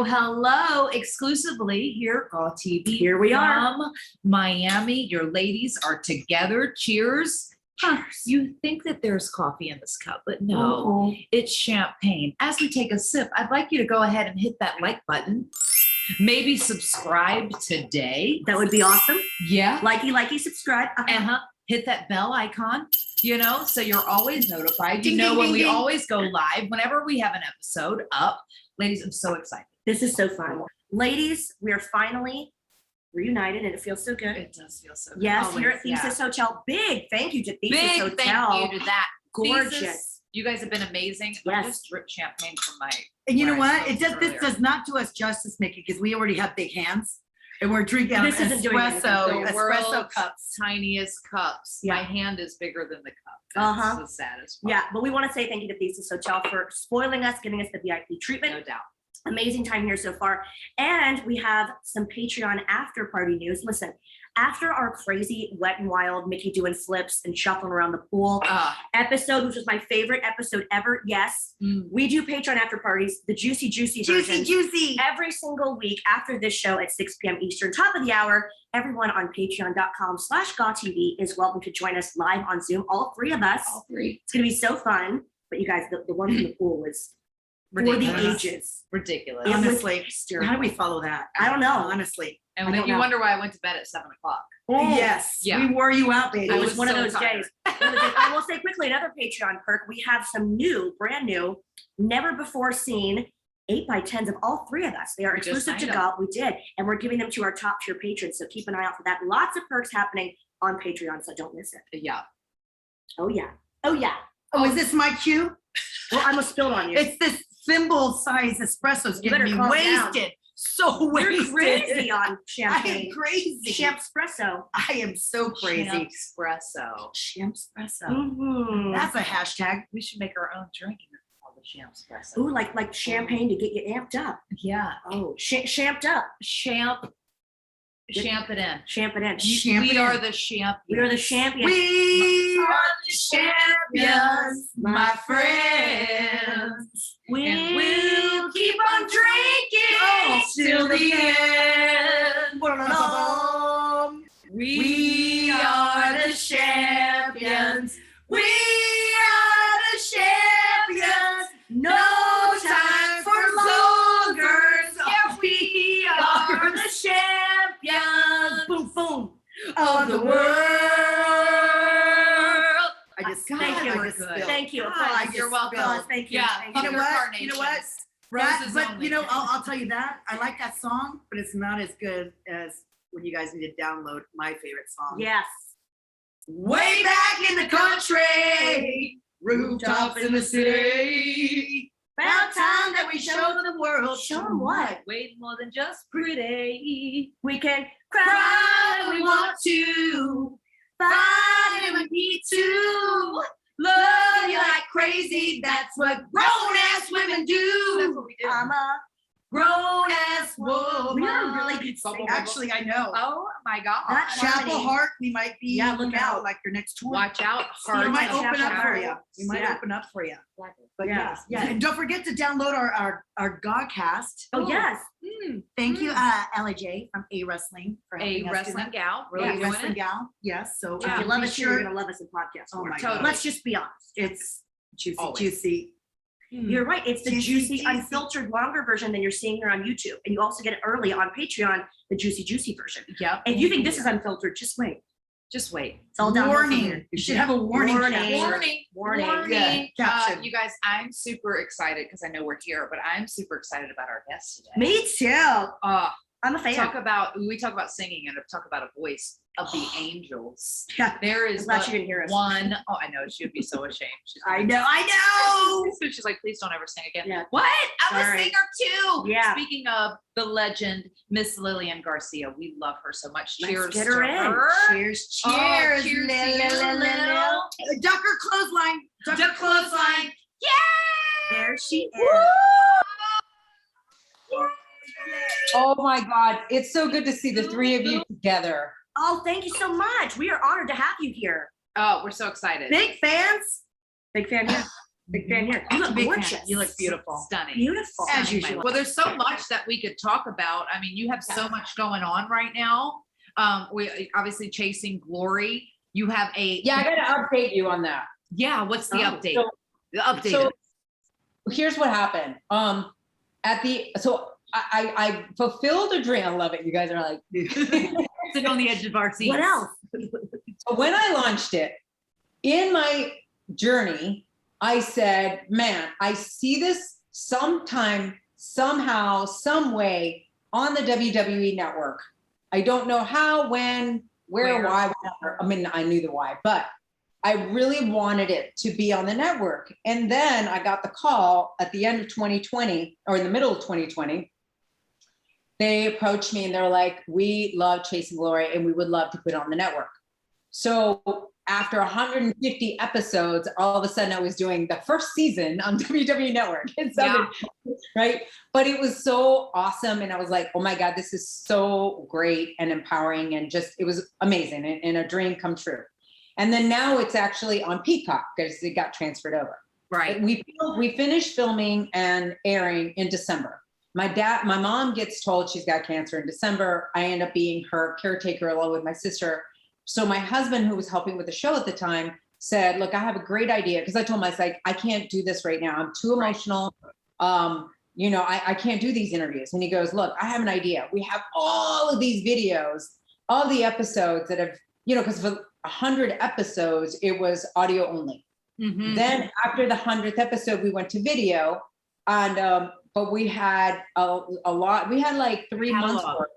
Hello, exclusively here at GAW TV. Here we are. From Miami. Your ladies are together. Cheers. You think that there's coffee in this cup, but no, it's champagne. As we take a sip, I'd like you to go ahead and hit that like button. Maybe subscribe today. That would be awesome. Yeah. Likey, subscribe. Hit that bell icon, so you're always notified. Ding, ding, when ding, we ding. always go live, whenever we have an episode up. Ladies, I'm so excited. This is so fun. Ladies, we are finally reunited and it feels so good. It does feel so good. Yes, Always, here at Thesis Hotel. Big thank you to Thesis Big Hotel. thank you to that. Gorgeous. Thesis, you guys have been amazing. I Yes. just dripped champagne from my. And you know where I what? It smoked does. This earlier. does not do us justice, Mickey, because we already have big hands, and we're drinking This isn't doing anything. espresso, The espresso world's cups. tiniest cups. Yeah. My hand is bigger than the cup. Uh-huh. That's the saddest part. Yeah, but we want to say thank you to Thesis Hotel for spoiling us, giving us the VIP treatment. No doubt. Amazing time here so far. And we have some Patreon after party news. Listen, after our crazy wet and wild Mickey doing flips and shuffling around the pool episode, which was my favorite episode ever, yes, we do Patreon after parties, the juicy version. Juicy. Every single week after this show at 6 p.m. Eastern, top of the hour. Everyone on patreon.com/GawTV is welcome to join us live on Zoom. All three of us. All three. It's going to be so fun. But you guys, the one from the pool was for the Ridiculous. ages. Ridiculous. It was Honestly, hysterical. how do we follow that? I don't know. Honestly. And I then don't you know. wonder why I went to bed at 7 o'clock. Yes. Yeah. We wore you out, baby. It I was was one of so those tired. days. I will say quickly, another Patreon perk. We have some new, brand new, never before seen 8x10s of all three of us. They are We just exclusive to signed GAW. We did. And we're giving them to our top tier patrons. So keep an eye out for that. Lots of perks happening on Patreon. So don't miss it. Yeah. Oh, yeah. Oh, yeah. Oh, is this my cue? Well, I almost spilled on you. It's this thimble size espresso's You getting better me calm down. wasted. So You're wasted. crazy on I champagne. am crazy. Champspresso. I am so crazy. Champspresso. Champspresso. Mhm. That's a hashtag. We should make our own drink called the Champspresso. Ooh, like champagne to get you amped up. Yeah. Oh, shamped up. Champ it in. Champ it in. Champ We it are in. the champions. We are the champions. We are the champions, my friends. And we'll keep on drinking till the end. We are the champions. We are the champions. No time for longers. Yeah, we are the champions. Boom, boom. Of the world. I just Thank you. I just spilled. Thank you. God, Applause. I just You're welcome. spilled. Thank you. Yeah. Thank You you. know what? You know what? Carnations. Right, Roses but only. I'll tell you that I like that song, but it's not as good as when you guys need to download my favorite song. Yes. Way back in the country, rooftops in the city. About time that we show the world. Show 'em what? Way more than just pretty. We can Cry cry when we want to, fight when we need to. Love you like crazy. That's what grown ass women do. That's what we do. I'm a Grown ass woman. We are really good singers. Actually, I know. Oh my God. That Chapel harmony. Heart, we might be. Yeah, look out. like your next tour. Watch out. We Hard might Chapel open up for Heart. you. We might Yeah. open up for you. But Yeah. yes, yeah. And don't forget to download our Godcast. Oh, yes. Thank you, LJ from A Wrestling for A helping us do wrestling that. gal. Really Yeah, doing wrestling it. gal. Yes. So If you be love us here, sure- you're going to love us in podcast Oh form. my Totally. God. Let's just be honest. It's juicy, Always. juicy. You're right. It's the Juicy, juicy, juicy. unfiltered, longer version than you're seeing here on YouTube. And you also get it early on Patreon, the juicy version. Yep. If you think this is unfiltered, just wait. Just wait. It's all downhill from here. Warning. You should have a warning. Warning. caption. Warning. Yeah, caption. You guys, I'm super excited because I know we're here, but I'm super excited about our guest today. Me too. I'm a fan. We talk about singing and talk about a voice of the angels. Yeah. There I'm is glad but she didn't hear us. one. Oh, I know. She would be so ashamed. I know. She's like, please don't ever sing again. Yeah. What? I'm Sorry. a singer too. Yeah. Speaking of the legend, Miss Lilian Garcia, we love her so much. Let's Cheers get to her in. her. Cheers, Oh, cheers. cheers to Lil, you, lil, lil, Lil. lil. Ducker clothesline. Duck clothesline. There she is. Oh my God, it's so good to see the three of you together. Oh, thank you so much. We are honored to have you here. Oh, we're so excited. Big fans. Big fan here. Big fan here. You look Big fan. gorgeous. You look beautiful. Stunning. Beautiful. As Stunning, my usual. love. Well, there's so much that we could talk about. I mean, you have so much going on right now. We obviously chasing glory. You have a Yeah, I gotta update you on that. Yeah, what's the Oh, update? so- The update. So here's what happened. I fulfilled a dream. I love it. You guys are like, Sitting on the edge of our seats. What else? so when I launched it, in my journey, I said, man, I see this sometime, somehow, some way on the WWE network. I don't know how, when, where, why, whatever. I mean, I knew the why, but I really wanted it to be on the network. And then I got the call at the end of 2020 or in the middle of 2020. They approached me and they're like, we love Chasing Glory and we would love to put it on the network. So after 150 episodes, all of a sudden I was doing the first season on WWE Network. Right? But it was so awesome. And I was like, oh my God, this is so great and empowering. And just, it was amazing and a dream come true. And then now it's actually on Peacock because it got transferred over. Right. We finished filming and airing in December. My mom gets told she's got cancer in December. I end up being her caretaker along with my sister. So my husband, who was helping with the show at the time, said, look, I have a great idea. Because I told him, I was like, I can't do this right now. I'm too emotional. I can't do these interviews. And he goes, look, I have an idea. We have all of these videos, all the episodes that have, because for 100 episodes, it was audio only. Mhm. Then after the 100th episode, we went to video. And but we had a lot. We had like 3 months Catalog. worth.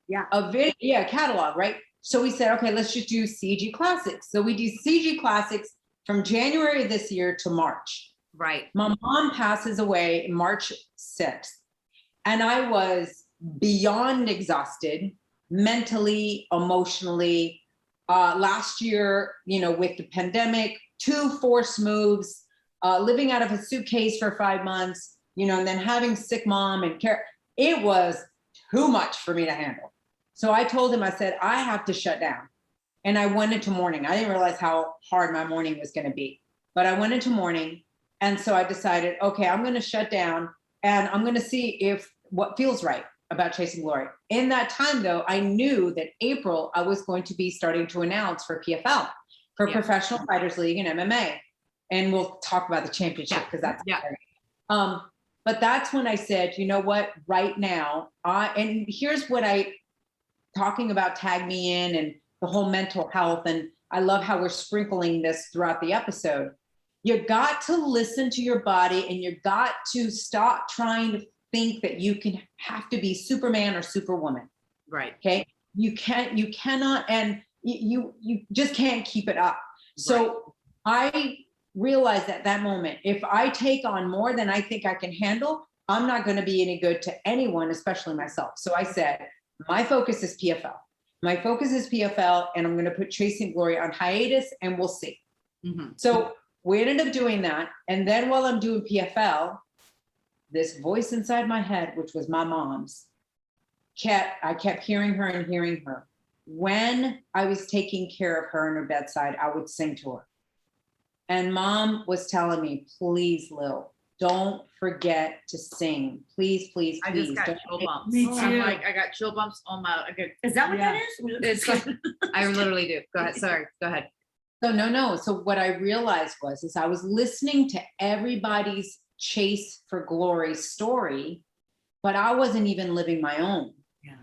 Yeah. A video, yeah, catalog, right? So we said, okay, let's just do CG Classics. So we do CG Classics from January of this year to March. Right. My mom passes away March 6th. And I was beyond exhausted, mentally, emotionally. Last year, with the pandemic, 2 forced moves, living out of a suitcase for 5 months, and then having sick mom and care. It was too much for me to handle. So I told him, I said, I have to shut down. And I went into mourning. I didn't realize how hard my mourning was going to be, but I went into mourning. And so I decided, okay, I'm going to shut down and I'm going to see what feels right about Chasing Glory. In that time, though, I knew that April, I was going to be starting to announce for PFL, for Professional Fighters League and MMA. And we'll talk about the championship because that's but that's when I said, you know what, right now, and here's what talking about Tag Me In and the whole mental health. And I love how we're sprinkling this throughout the episode. You got to listen to your body and you got to stop trying to think that you have to be Superman or Superwoman. Right. Okay. You cannot, and you just can't keep it up. So I realized at that moment, if I take on more than I think I can handle, I'm not going to be any good to anyone, especially myself. So I said, my focus is PFL. My focus is PFL, and I'm going to put Chasing Glory on hiatus, and we'll see. Mhm. So we ended up doing that. And then while I'm doing PFL, this voice inside my head, which was my mom's, I kept hearing her and hearing her. When I was taking care of her in her bedside, I would sing to her. And mom was telling me, please, Lil, don't forget to sing. Please, please, I please. just got Don't chill forget- bumps. Me I'm too. like, I got chill bumps on my. Is that what Yeah. that is? It's I literally do. Go ahead. Sorry. Go ahead. So no. So what I realized is I was listening to everybody's chase for glory story, but I wasn't even living my own. Yeah.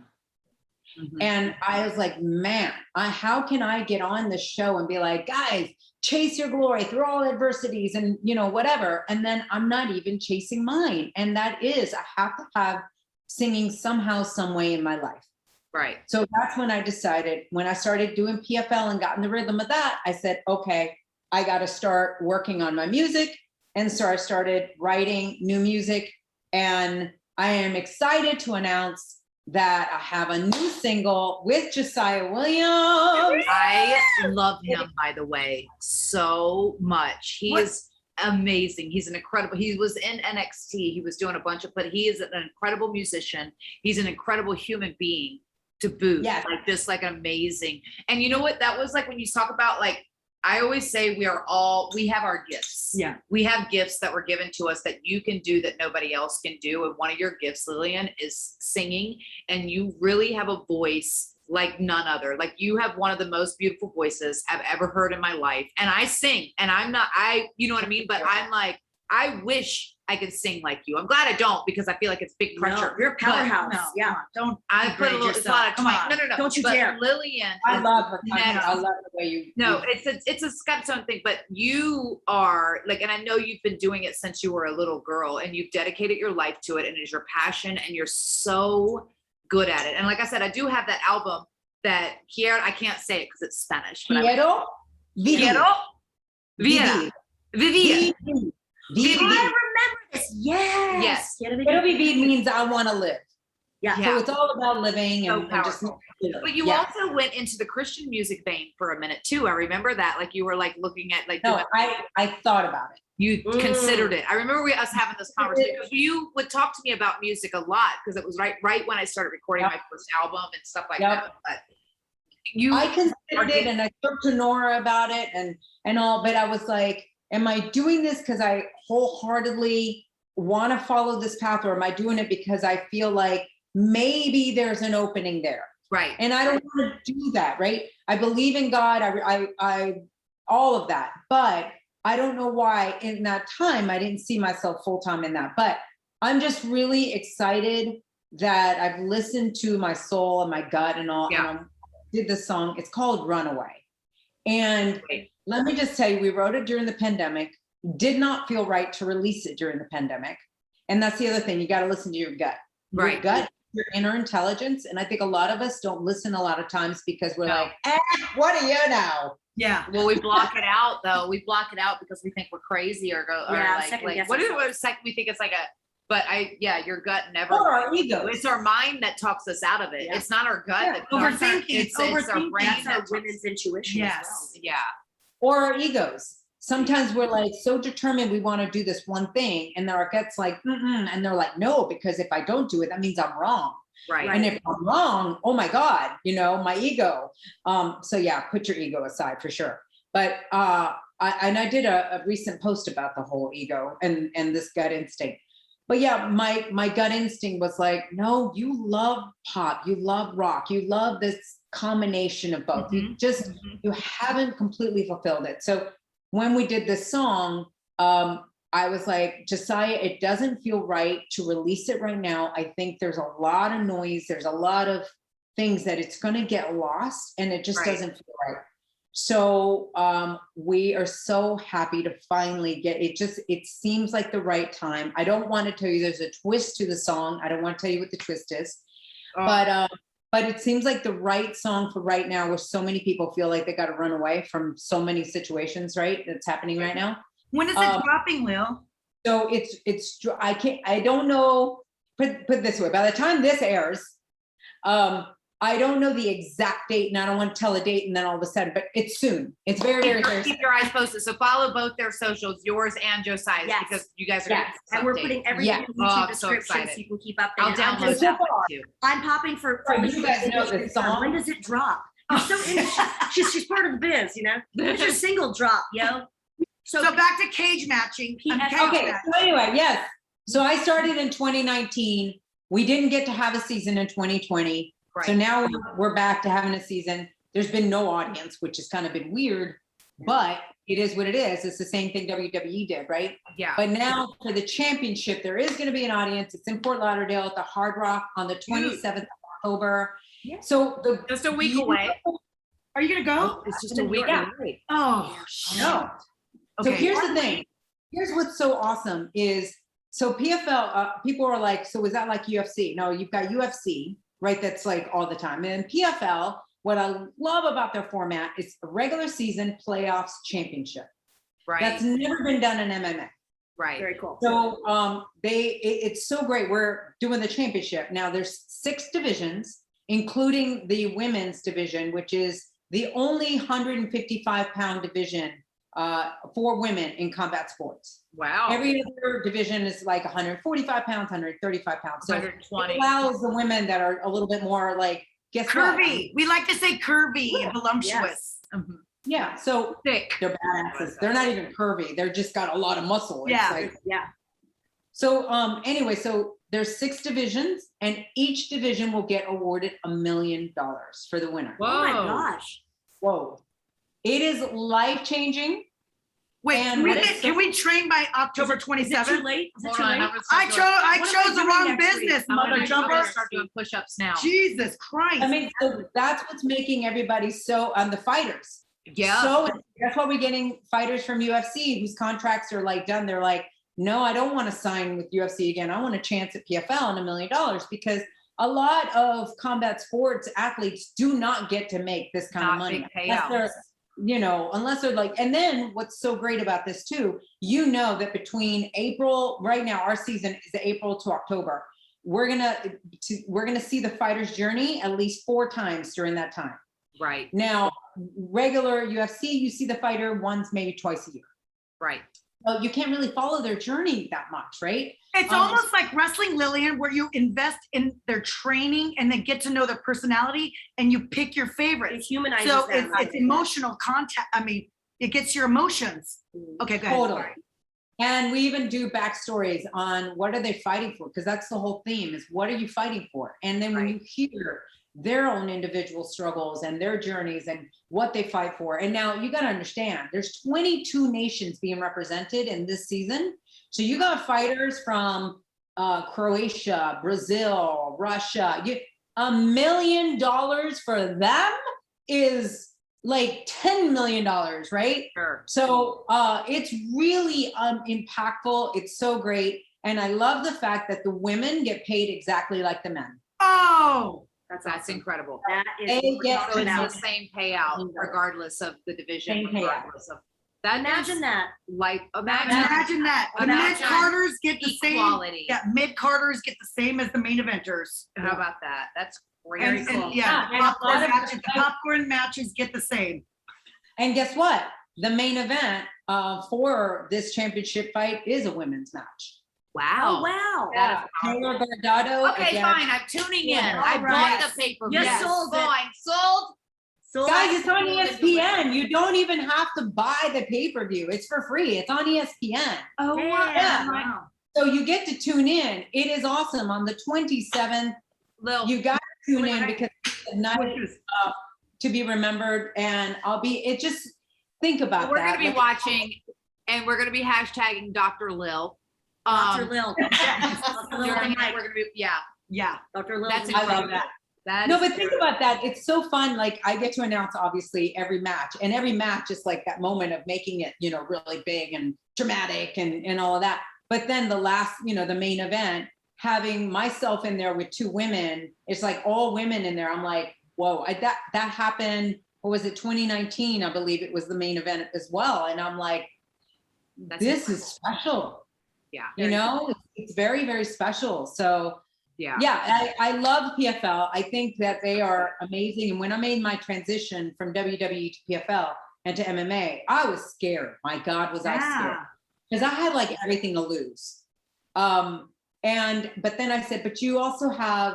And I was like, man, how can I get on this show and be like, guys, chase your glory through all adversities and, whatever. And then I'm not even chasing mine. And that is, I have to have singing somehow, some way in my life. Right. So that's when I decided, when I started doing PFL and got in the rhythm of that, I said, okay, I got to start working on my music. And so I started writing new music. And I am excited to announce that I have a new single with Josiah Williams. I love him, by the way, so much. He is amazing. He's an incredible. He was in NXT. He was doing a bunch but he is an incredible musician. He's an incredible human being to boot. Yes. Like just like amazing. And you know what? That was like when you talk about like I always say we have our gifts. Yeah. We have gifts that were given to us that you can do that nobody else can do. And one of your gifts, Lilian, is singing. And you really have a voice like none other. Like you have one of the most beautiful voices I've ever heard in my life. And I sing and you know what I mean? But I'm like, I wish I could sing like you. I'm glad I don't because I feel like it's big pressure. No, you're a powerhouse. No, Yeah. don't. I put a degrade it's a lot of yourself. twang. Come on. No. Don't you but dare. Lilian, I is love her. next. I love the way you. No, it's a Scott Stone thing, but you are like, and I know you've been doing it since you were a little girl and you've dedicated your life to it and it is your passion and you're so good at it. And like I said, I do have that album that here, I can't say it because it's Spanish, but Quiero Quiero vivir. Vivir. I remember this. Yes. Yes. Quiero vivir means I want to live. Yeah. Yeah. So it's all about living So and just. powerful. But you Yeah. also went into the Christian music vein for a minute too. I remember that. Like you were like looking at like No, doing- I thought about it. you considered it. I remember us having this conversation because you would talk to me about music a lot because it was right when I started recording Yep. my first album and stuff like Yep. that. But you I considered it and I spoke to Nora about it and all, but I was like, am I doing this because I wholeheartedly want to follow this path or am I doing it because I feel like maybe there's an opening there? right. And I don't want to do that, right? I believe in God, I all of that, but I don't know why in that time I didn't see myself full-time in that. But I'm just really excited that I've listened to my soul and my gut and all. Yeah. And I did this song. It's called Runaway. And Right. let me just tell you, we wrote it during the pandemic. Did not feel right to release it during the pandemic. And that's the other thing. You got to listen to your gut. Your Right. gut, your inner intelligence. And I think a lot of us don't listen a lot of times because we're No. like, what do you know? Yeah. Well, we block it out though. We block it out because we think we're crazy or Yeah, like second guess what is ourselves. what is second? We think it's like your gut never. Or our ego. It's our mind that talks us out of it. Yeah. It's not our gut. Yeah. that talks us- Overthinking. It's our Overthinking. brain. That's that our talks- women's intuition. Yes. As well. Yeah. Or our egos. Sometimes we're like so determined we want to do this one thing, and our gut's like, and they're like, no, because if I don't do it, that means I'm wrong. Right. And if I'm wrong, oh my God, my ego. So yeah, put your ego aside for sure. But I did a recent post about the whole ego and this gut instinct. But yeah, my gut instinct was like, no, you love pop, you love rock, you love this combination of both. You just you haven't completely fulfilled it. So when we did this song, I was like, Josiah, it doesn't feel right to release it right now. I think there's a lot of noise. There's a lot of things that it's going to get lost and it just Right. doesn't feel right. So we are so happy to finally get it. It seems like the right time. I don't want to tell you there's a twist to the song. I don't want to tell you what the twist is, but it seems like the right song for right now where so many people feel like they got to run away from so many situations, right? That's happening right now. When is it dropping, Lil? So I don't know, put it this way, by the time this airs, I don't know the exact date and I don't want to tell a date and then all of a sudden, but it's soon. It's very, very, very soon. Keep your eyes posted. So follow both their socials, yours and Josiah's, Yes. because you guys are. Yes. gonna And we're update. putting everything Yeah. in Oh, YouTube I'm so description so excited. you can keep updated. I'll I'm download just- that one too. I'm popping for Oh, you guys know this song? When does it drop? You're so into she's part of the biz, When's your single drop, yo? So back to cage matching. PS Cage Okay, match. so anyway, yes. So I started in 2019. We didn't get to have a season in 2020. So Right. now we're back to having a season. There's been no audience, which has kind of been weird, but it is what it is. It's the same thing WWE did, right? Yeah. But now for the championship, there is going to be an audience. It's in Fort Lauderdale at the Hard Rock on the 27th of October. Yeah. So Just a week away. Are you gonna go? It's just a week Yeah. away. Oh, No. So Okay. here's the thing. Here's what's so awesome is, so PFL, people are like, so is that like UFC? No, you've got UFC, right? That's like all the time. And PFL, what I love about their format is a regular season playoffs championship. Right. That's never been done in MMA. Right. Very cool. So it's so great. We're doing the championship. Now there's 6 divisions, including the women's division, which is the only 155-pound division for women in combat sports. Wow. Every other division is like 145 pounds, 135 pounds. So it 120. allows the women that are a little bit more like, guess what? curvy. We like to say curvy and voluptuous. Yes. Mhm. Yeah, so Thick. they're badasses. They're not even curvy. They're just got a lot of muscle. It's Yeah. like, Yeah. so anyway, so there's 6 divisions, and each division will get awarded $1 million for the winner. Whoa. Oh my gosh. Whoa. It is life-changing. Wait, And what is can we train by October Is it too 27th? late? Is it Hold too on, late? I'm gonna start I doing- chose the wrong business, I'm mother gonna jumper. start doing push-ups now. Jesus Christ. I mean, so that's what's making everybody so, the fighters. Yeah. So that's why we're getting fighters from UFC whose contracts are like done. They're like, no, I don't want to sign with UFC again. I want a chance at PFL and $1 million, because a lot of combat sports athletes do not get to make this kind of Not money. big Unless payouts. they're, unless they're like, and then what's so great about this too, that between April, right now, our season is April to October. We're gonna see the fighter's journey at least 4 times during that time. Right. Now, regular UFC, you see the fighter once, maybe twice a year. Right. Well, you can't really follow their journey that much, right? It's almost like wrestling, Lilian, where you invest in their training and then get to know their personality and you pick your It favorites. humanizes So them. it's emotional contact. I mean, it gets your emotions. Okay, go ahead. Totally. Sorry. And we even do backstories on what are they fighting for? Because that's the whole theme, is what are you fighting for? And then when you hear their own individual struggles and their journeys and what they fight for. And now you got to understand, there's 22 nations being represented in this season. So you got fighters from Croatia, Brazil, Russia. $1 million for them is like $10 million, right? Sure. So it's really impactful. It's so great. And I love the fact that the women get paid exactly like the men. Oh, That's awesome. incredible. That is They what we're get talking So about. it's the same payout regardless of the division, Same payout. regardless of that. Imagine that. Like imagine imagine that. The Imagine mid-carders get the same. equality. Yeah, mid-carders get the same as the main eventers. How about that? That's great. And, cool. yeah, Yeah, and a lot of- the popcorn matches get the same. And guess what? The main event for this championship fight is a women's match. Wow. Oh, wow. That is Taylor Bernardo. Okay, against- fine. I'm tuning in. Yeah, I all bought right. the pay-per-view. You sold it. Fine. Sold. So Guys, it's on ESPN. You don't even have to buy the pay-per-view. It's for free. It's on ESPN. Oh, yeah. Wow. So you get to tune in. It is awesome. On the 27th, Lil, you got to tune in Wait, because it's a night to be remembered. And think about we're that. going to be Like, watching, and we're going to be hashtagging Dr. Lil. Dr. Lil. Dr. Lil We're and gonna Mike. be, yeah, Yeah. Dr. Lil. that's and Mike. I love that. that No, is but think about that. It's so fun. Like I get to announce obviously every match, and every match is like that moment of making it, really big and dramatic and all of that. But then the last, the main event, having myself in there with 2 women, it's like all women in there. I'm like, whoa, that happened. What was it? 2019, I believe it was the main event as well. And I'm like, That's this incredible. is special. Yeah. It's very, very special. So Yeah. yeah, I love PFL. I think that they are amazing. And when I made my transition from WWE to PFL and to MMA, I was scared. My God, was I scared. Because I had like everything to lose. But then I said, but you also have,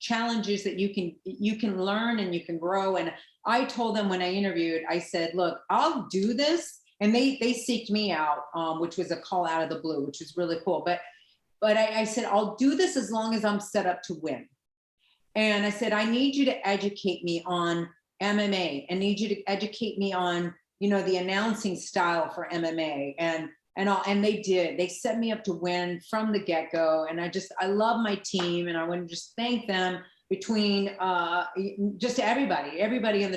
challenges that you can learn and you can grow. And I told them when I interviewed, I said, look, I'll do this. And they seeked me out, which was a call out of the blue, which was really cool. But I said, I'll do this as long as I'm set up to win. And I said, I need you to educate me on MMA. I need you to educate me on, the announcing style for MMA and they did. They set me up to win from the get-go. And I love my team, and I want to just thank them between just everybody on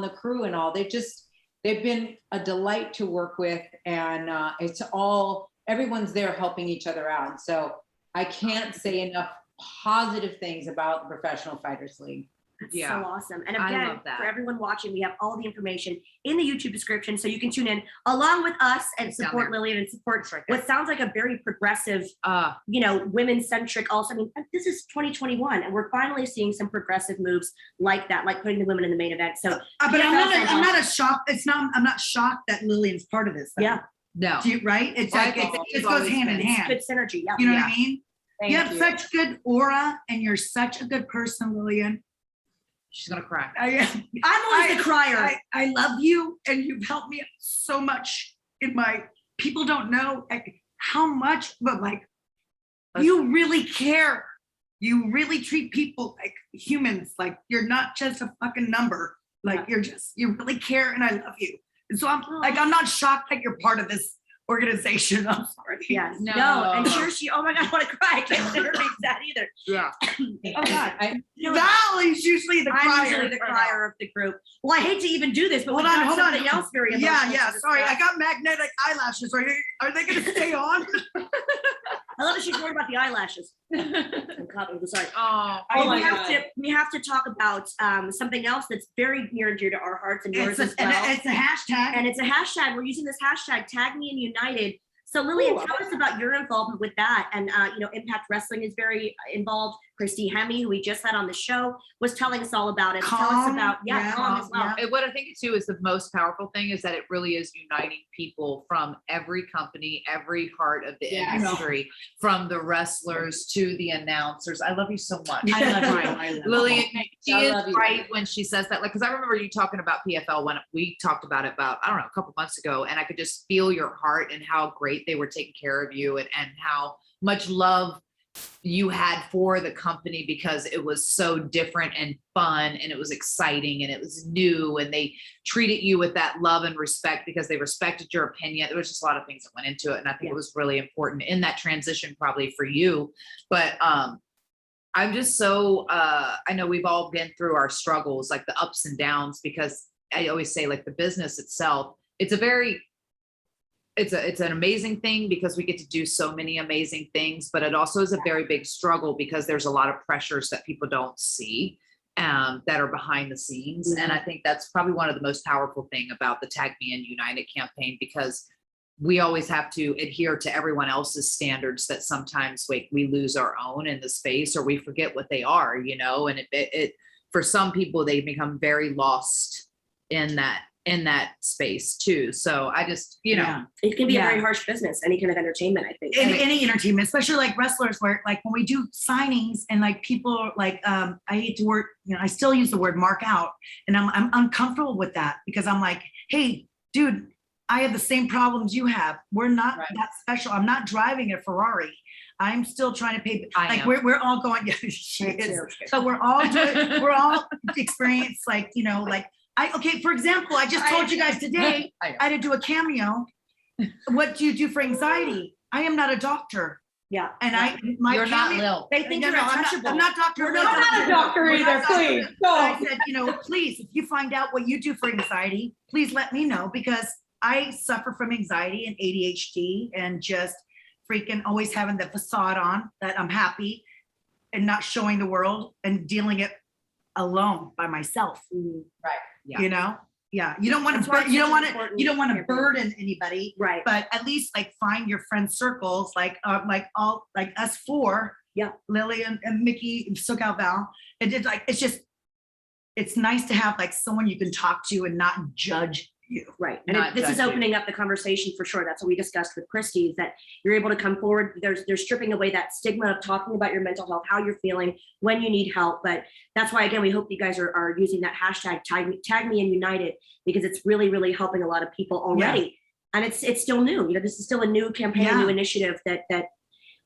the crew and all. They've been a delight to work with, and everyone's there helping each other out. So I can't say enough positive things about the Professional Fighters League. That's Yeah. so awesome. And I again, love that. for everyone watching, we have all the information in the YouTube description, so you can tune in along with us and It's down support there. Lilian and support It's right there. what sounds like a very progressive, women-centric also. I mean, this is 2021, and we're finally seeing some progressive moves like that, like putting the women in the main event. So But Yeah, I'm not shocked. I'm not shocked that Lilian's part of this. though. yeah, No. Right? It's Well, I like, think it it's goes always hand in been. hand. good synergy. Yeah. You know Yeah. what I mean? Thank You have such good aura, and you're such a good person, Lilian. She's gonna cry. I'm always the crier. I love you, and you've helped me so much in my. People don't know like how much, but like you really care. You really treat people like humans. Like you're not just a fucking number. Like you really care, and I love you. And so I'm not shocked that you're part of this organization. I'm sorry. Yes. No. No. And she, oh my God, I want to cry. I can't sit her face that either. Yeah. Oh God. Val's usually the crier. I'm usually the crier of the group. Well, I hate to even do this, but Hold we've on, got hold on. something else very emotional. Yeah. to Sorry, I discuss. got magnetic eyelashes. Are they going to stay on? I love that she's worried about the eyelashes. I'm sorry. Oh, Well, my we have to talk about something else that's very near and dear to our hearts and yours as well. It's a hashtag. And it's a hashtag. We're using this hashtag, Tag Me and United. So Lilian, tell us about your involvement with that. And Impact Wrestling is very involved. Christy Hemme, who we just had on the show, was telling us all about it. Tell us about Calm as well. And what I think too is the most powerful thing is that it really is uniting people from every company, every part of the industry, from the wrestlers to the announcers. I love you so much. I love you. Lilian, she I is love you. right when she says that. Like, because I remember you talking about PFL when we talked about it a couple months ago, and I could just feel your heart and how great they were taking care of you and how much love you had for the company because it was so different and fun and it was exciting and it was new and they treated you with that love and respect because they respected your opinion. There was just a lot of things that went into it. And I think it was really important in that transition probably for you. But I'm just so, I know we've all been through our struggles, like the ups and downs, because I always say like the business itself, it's an amazing thing because we get to do so many amazing things, but it also is a very big struggle because there's a lot of pressures that people don't see that are behind the scenes. Mm-hmm. And I think that's probably one of the most powerful thing about the Tag Me and United campaign, because we always have to adhere to everyone else's standards that sometimes we lose our own in the space or we forget what they are, and it for some people, they become very lost in that space too. So I just, it can be a very harsh business, any kind of entertainment, I think. Any entertainment, especially like wrestlers, where like when we do signings and like people like I hate to word, I still use the word mark out, and I'm uncomfortable with that because I'm like, hey, dude, I have the same problems you have. We're not that special. I'm not driving a Ferrari. I'm still trying to pay. We're all going. So we're all experienced like for example, I just told you guys today I had to do a cameo. What do you do for anxiety? I am not a doctor. Yeah. And you're not Lil. They think you're untouchable. I'm not Dr. Lil. I'm not a doctor either, please. I said, please, if you find out what you do for anxiety, please let me know, because I suffer from anxiety and ADHD and just freaking always having the facade on that I'm happy and not showing the world and dealing it alone by myself. Right. Yeah. You don't want to burden anybody. Right. But at least like find your friend circles, like us four. Yeah. Lilian and Mickie and SoCal Val. And it's nice to have like someone you can talk to and not judge you. Right. And this is opening up the conversation for sure. That's what we discussed with Christy, is that you're able to come forward. They're stripping away that stigma of talking about your mental health, how you're feeling, when you need help. But that's why, again, we hope you guys are using that hashtag Tag Me and United, because it's really, really helping a lot of people already. Yeah. And it's still new. This is still a new campaign, new initiative that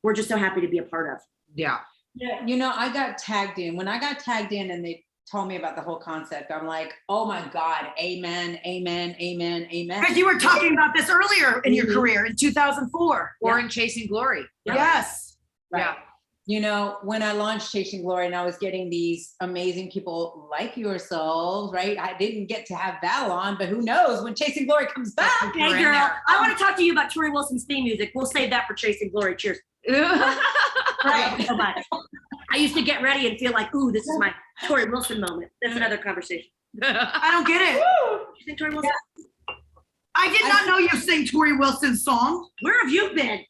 we're just so happy to be a part of. Yeah. Yeah. I got tagged in. When I got tagged in and they told me about the whole concept, I'm like, oh my God, amen, amen, amen, amen. Because you were talking about this earlier in your career in 2004. Or in Chasing Glory. Yes. Right. Yeah. When I launched Chasing Glory and I was getting these amazing people like yourselves, right? I didn't get to have Val on, but who knows when Chasing Glory comes back. Hey girl, I want to talk to you about Tori Wilson's theme music. We'll save that for Chasing Glory. Cheers. Right. So much. I used to get ready and feel like, ooh, this is my Tori Wilson moment. That's another conversation. I don't get it. You think Tori Wilson? Yeah. I did not know you sang Tori Wilson's song. Where have you been?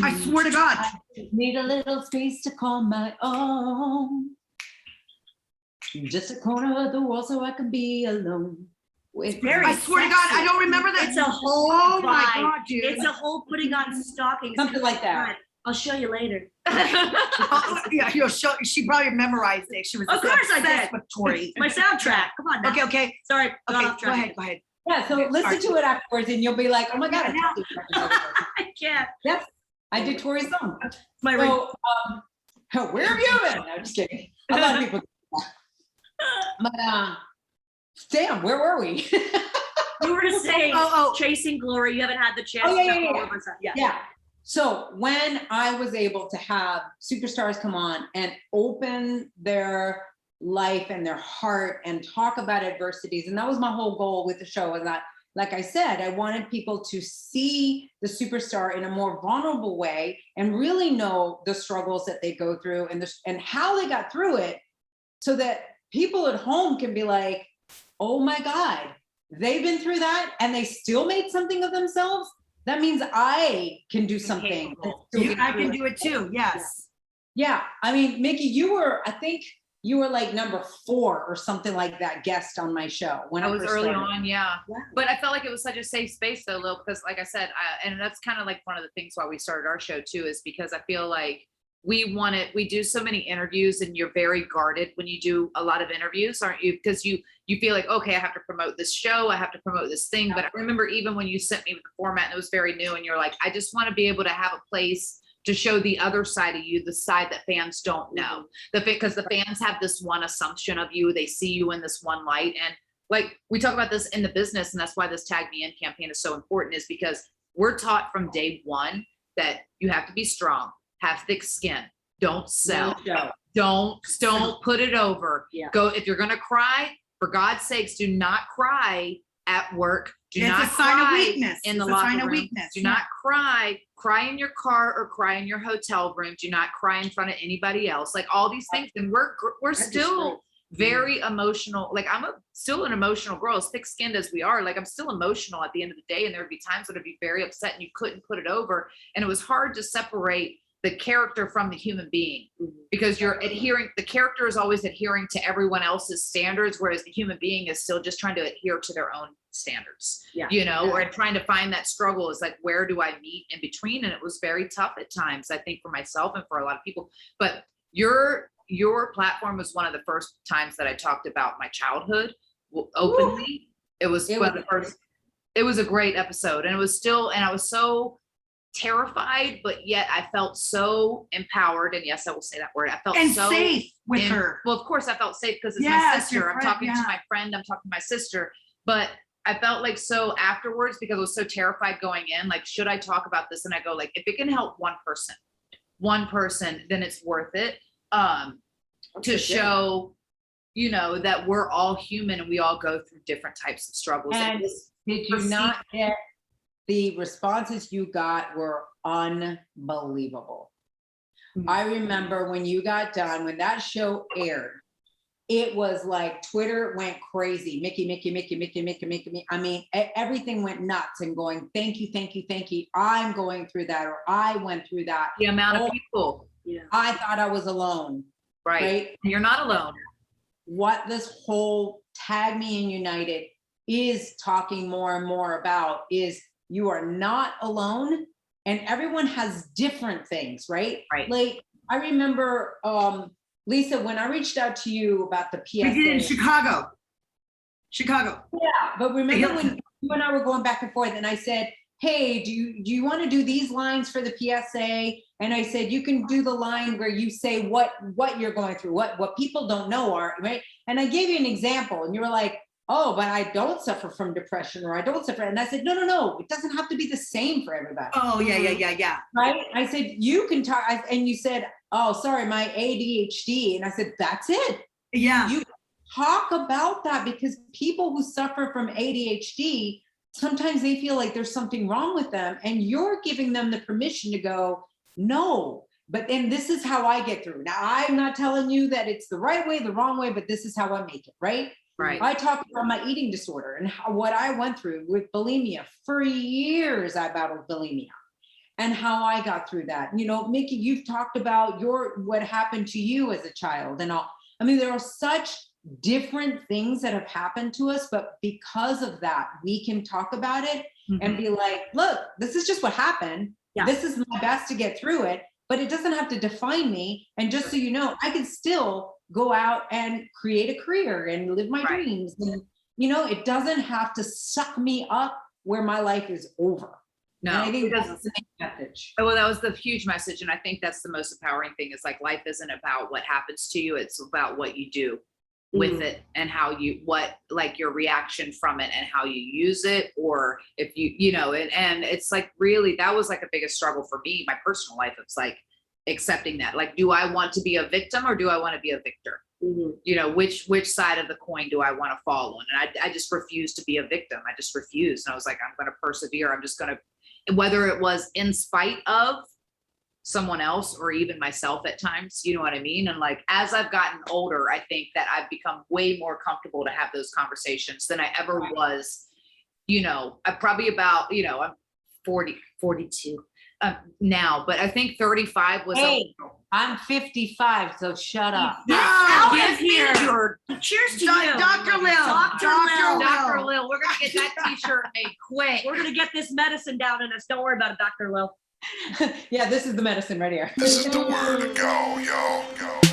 I swear to God. I need a little space to call my own. Just a corner of the world so I can be alone. I swear to God, I don't remember that. It's a whole my vibe. God, dude. It's a whole putting on stockings. Something like that. I'll show you later. Oh, yeah, she probably memorized it. She was Of course I obsessed did. with Tori. My soundtrack. Come on now. Okay. Sorry. got Okay, off go track. ahead, go ahead. Yeah, so listen to it afterwards and you'll be like, oh my God, I can't. Yep, I did Tori's song. My So, where have you been? No, just kidding. A lot of people. But damn, where were we? you were to say Oh. Chasing Glory. You haven't had the chance. Oh, yeah, to yeah, all yeah. of us. Yeah. Yeah. So when I was able to have superstars come on and open their life and their heart and talk about adversities, and that was my whole goal with the show, is that, like I said, I wanted people to see the superstar in a more vulnerable way and really know the struggles that they go through and how they got through it, so that people at home can be like, oh my God, they've been through that and they still made something of themselves. That means I can do something. I can do it too. Yes. Yeah. I mean, Mickie, I think you were like number 4 or something like that guest on my show when I was first early started. on, yeah. Wow. But I felt like it was such a safe space though, Lil, because like I said, and that's kind of like one of the things why we started our show too, is because I feel like we do so many interviews and you're very guarded when you do a lot of interviews, aren't you? Because you feel like, okay, I have to promote this show, I have to promote this thing. But I remember even when you sent me the format and it was very new and you're like, I just want to be able to have a place to show the other side of you, the side that fans don't know. Because the fans have this one assumption of you, they see you in this one light. And like we talk about this in the business, and that's why this Tag Me In campaign is so important, is because we're taught from day one that you have to be strong, have thick skin, don't sell, don't put it over. Yeah. Go, if you're gonna cry, for God's sakes, do not cry at work. Do It's not a sign of cry weakness. in the It's a sign locker of room. weakness. Do not cry in your car or cry in your hotel room. Do not cry in front of anybody else. Like all these things. And we're still very emotional. Like still an emotional girl, as thick skinned as we are. Like I'm still emotional at the end of the day. And there would be times when I'd be very upset and you couldn't put it over. And it was hard to separate the character from the human being, because the character is always adhering to everyone else's standards, whereas the human being is still just trying to adhere to their own standards, or trying to find that struggle is like, where do I meet in between? And it was very tough at times, I think, for myself and for a lot of people. But your platform was one of the first times that I talked about my childhood openly. It was a great episode, and I was so terrified, but yet I felt so empowered. And yes, I will say that word. I felt so safe with her. Well, of course I felt safe because it's my Yes, sister. your I'm friend, talking to my friend. I'm talking to my sister. But I felt like so afterwards, because I was so terrified going in, like, should I talk about this? And I go like, if it can help one person, then it's worth it. To show, that we're all human and we all go through different types of struggles. And did you not get the responses you got were unbelievable? I remember when you got done, when that show aired, it was like Twitter went crazy. Mickie. I mean, everything went nuts and going, thank you. I'm going through that, or I went through that. The amount of people. Yeah. I thought I was alone. Right? You're not alone. What this whole Tag Me In United is talking more and more about is you are not alone, and everyone has different things, right? Right. Like I remember, Lisa, when I reached out to you about the PSA. We did in Chicago. Yeah, but remember when you and I were going back and forth, and I said, hey, do you want to do these lines for the PSA? And I said, you can do the line where you say what you're going through, what people don't know are, right? And I gave you an example, and you were like, oh, but I don't suffer from depression, or I don't suffer. And I said, no, it doesn't have to be the same for everybody. Oh, yeah. Right? I said, you can talk. And you said, oh, sorry, my ADHD. And I said, that's it. Yeah. You talk about that, because people who suffer from ADHD, sometimes they feel like there's something wrong with them, and you're giving them the permission to go, no, but then this is how I get through. Now, I'm not telling you that it's the right way, the wrong way, but this is how I make it, right? Right. I talk about my eating disorder and what I went through with bulimia. For years, I battled bulimia, and how I got through that. Mickie, you've talked about what happened to you as a child and all. I mean, there are such different things that have happened to us, but because of that, we can talk about it and be like, look, this is just what happened. Yeah. This is my best to get through it. but it doesn't have to define me. And just so you know, I can still go out and create a career and live my dreams. And, you know, it doesn't have to suck me up where my life is over. No, And I think it that's doesn't. the main message. Well, that was the huge message. And I think that's the most empowering thing is like, life isn't about what happens to you. It's about what you do with it and how you, like your reaction from it and how you use it. Or if you know, and it's like, really, that was like a biggest struggle for me, my personal life. It's like accepting that, like, do I want to be a victim or do I want to be a victor? You know, which side of the coin do I want to fall on? And I just refused to be a victim. I just refused. And I was like, I'm going to persevere. I'm just going to, whether it was in spite of someone else or even myself at times, you know what I mean? And like, as I've gotten older, I think that I've become way more comfortable to have those conversations than I ever was. You know, I'm probably about, you know, I'm 42 now, but I think 35 was. Hey, I'm 55, so shut up. Get here. Cheers to you. Dr. Lil. Dr. Lil, we're gonna get that t-shirt made quick. We're gonna get this medicine down in us. Don't worry about it, Dr. Lil. Yeah, this is the medicine right here. This is the word. Go, yo, go.